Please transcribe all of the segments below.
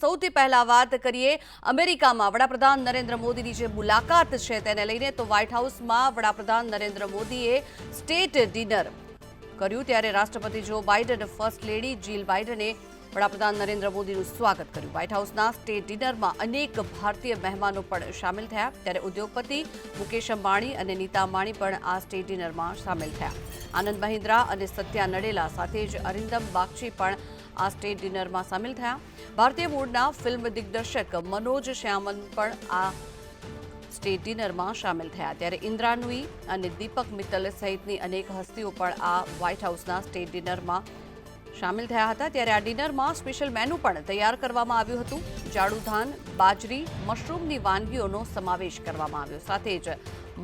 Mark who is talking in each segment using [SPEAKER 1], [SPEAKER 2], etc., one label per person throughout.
[SPEAKER 1] સૌથી પહેલા વાત કરીએ અમેરિકામાં વડાપ્રધાન નરેન્દ્ર મોદીની જે મુલાકાત છે તેને લઈને તો વ્હાઇટ હાઉસમાં વડાપ્રધાન નરેન્દ્ર મોદીએ સ્ટેટ ડિનર કર્યું ત્યારે રાષ્ટ્રપતિ જો બાઇડન ફર્સ્ટ લેડી જીલ બાઇડને વડાપ્રધાન નરેન્દ્ર મોદીનું સ્વાગત કર્યું। વ્હાઇટ હાઉસના સ્ટેટ ડિનરમાં અનેક ભારતીય મહેમાનો પણ સામેલ થયા ત્યારે ઉદ્યોગપતિ મુકેશ અંબાણી અને નીતા અંબાણી પણ આ સ્ટેટ ડિનરમાં સામેલ થયા। આનંદ મહિન્દ્રા અને સત્યા નડેલા સાથે જ અરિંદમ બાગચી પણ આ સ્ટેટ ડિનરમાં સામેલ થયા। ભારતીય મૂળના ફિલ્મ દિગ્દર્શક મનોજ શ્યામન પણ આ સ્ટેટ ડિનરમાં સામેલ થયા ત્યારે ઇન્દ્રાનુઈ અને દીપક મિત્તલ સહિતની અનેક હસ્તીઓ પણ આ વ્હાઇટ હાઉસના સ્ટેટ ડિનરમાં સામેલ થયા હતા ત્યારે આ ડિનરમાં સ્પેશિયલ મેનુ પણ તૈયાર કરવામાં આવ્યું હતું। જાડુ ધાન, બાજરી, મશરૂમની વાનગીઓનો સમાવેશ કરવામાં આવ્યો સાથે જ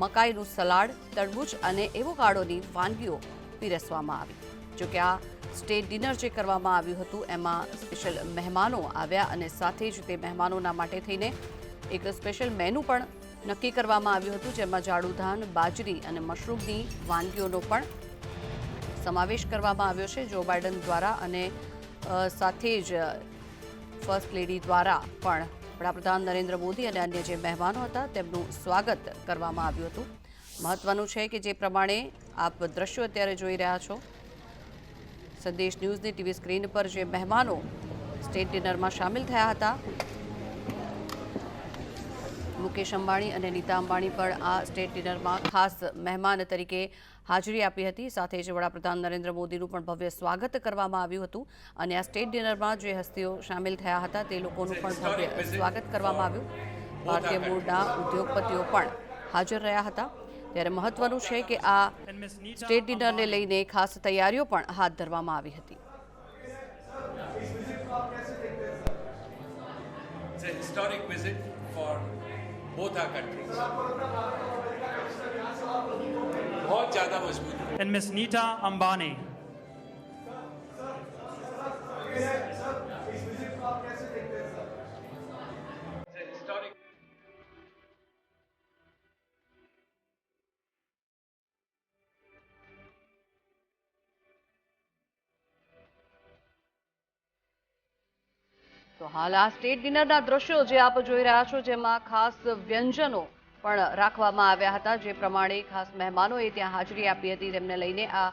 [SPEAKER 1] મકાઈનું સલાડ, તરબૂચ અને એવોકાડોની વાનગીઓ પીરસવામાં આવી। જોકે આ સ્ટેટ ડિનર જે કરવામાં આવ્યું હતું એમાં સ્પેશિયલ મહેમાનો આવ્યા અને સાથે જ તે મહેમાનોના માટે થઈને એક સ્પેશિયલ મેનુ પણ નક્કી કરવામાં આવ્યું હતું જેમાં જાડુ ધાન, બાજરી અને મશરૂમની વાનગીઓનો પણ સમાવેશ કરવામાં આવ્યો છે જો બાઇડન દ્વારા અને સાથે જ ફર્સ્ટ લેડી દ્વારા પણ વડાપ્રધાન નરેન્દ્ર મોદી અને અન્ય જે મહેમાનો હતા તેમનું સ્વાગત કરવામાં આવ્યું હતું। મહત્વનું છે કે જે પ્રમાણે આપ દ્રશ્યો અત્યારે જોઈ રહ્યા છો સંદેશ ન્યૂઝની ટીવી સ્ક્રીન પર જે મહેમાનો સ્ટેટ ડિનરમાં સામેલ થયા હતા મુકેશ અંબાણી અને નીતા અંબાણી પણ આ સ્ટેટ ડિનરમાં ખાસ મહેમાન તરીકે હાજરી આપી હતી સાથે જ વડાપ્રધાન નરેન્દ્ર મોદીનું પણ ભવ્ય સ્વાગત કરવામાં આવ્યું હતું અને આ સ્ટેટ ડિનરમાં જે હસ્તીઓ સામેલ થયા હતા તે લોકોનું પણ ભવ્ય સ્વાગત કરવામાં આવ્યું। ભારતીય મૂળના ઉદ્યોગપતિઓ પણ હાજર રહ્યા હતા ત્યારે મહત્વનું છે કે આ સ્ટેટ ડિનરને લઈને ખાસ તૈયારીઓ પણ હાથ ધરવામાં આવી હતી।
[SPEAKER 2] both our countries बहुत ज़्यादा मजबूत है।
[SPEAKER 3] And Ms. Neeta Ambani.
[SPEAKER 1] તો હાલ આ સ્ટેટ ડિનરના દ્રશ્યો જે આપ જોઈ રહ્યા છો જેમાં ખાસ વ્યંજનો પણ રાખવામાં આવ્યા હતા જે પ્રમાણે ખાસ મહેમાનોએ ત્યાં હાજરી આપી હતી તેમને લઈને આ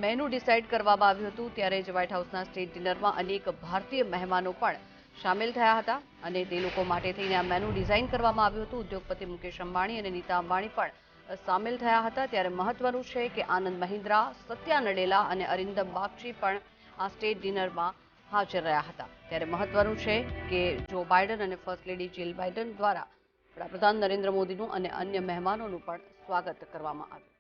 [SPEAKER 1] મેનુ ડિસાઇડ કરવામાં આવ્યું હતું ત્યારે જ વ્હાઇટ હાઉસના સ્ટેટ ડિનરમાં અનેક ભારતીય મહેમાનો પણ સામેલ થયા હતા અને તે લોકો માટે થઈને આ મેનુ ડિઝાઇન કરવામાં આવ્યું હતું। ઉદ્યોગપતિ મુકેશ અંબાણી અને નીતા અંબાણી પણ સામેલ થયા હતા ત્યારે મહત્વનું છે કે આનંદ મહિન્દ્રા, સત્યા નડેલા અને અરિંદમ બાગચી પણ આ સ્ટેટ ડિનરમાં હાજર રહ્યા હતા ત્યારે મહત્વનું છે કે જો બાઇડન અને ફર્સ્ટ લેડી જીલ બાઇડન દ્વારા વડાપ્રધાન નરેન્દ્ર મોદીનું અને અન્ય મહેમાનોનું પણ સ્વાગત કરવામાં આવ્યું।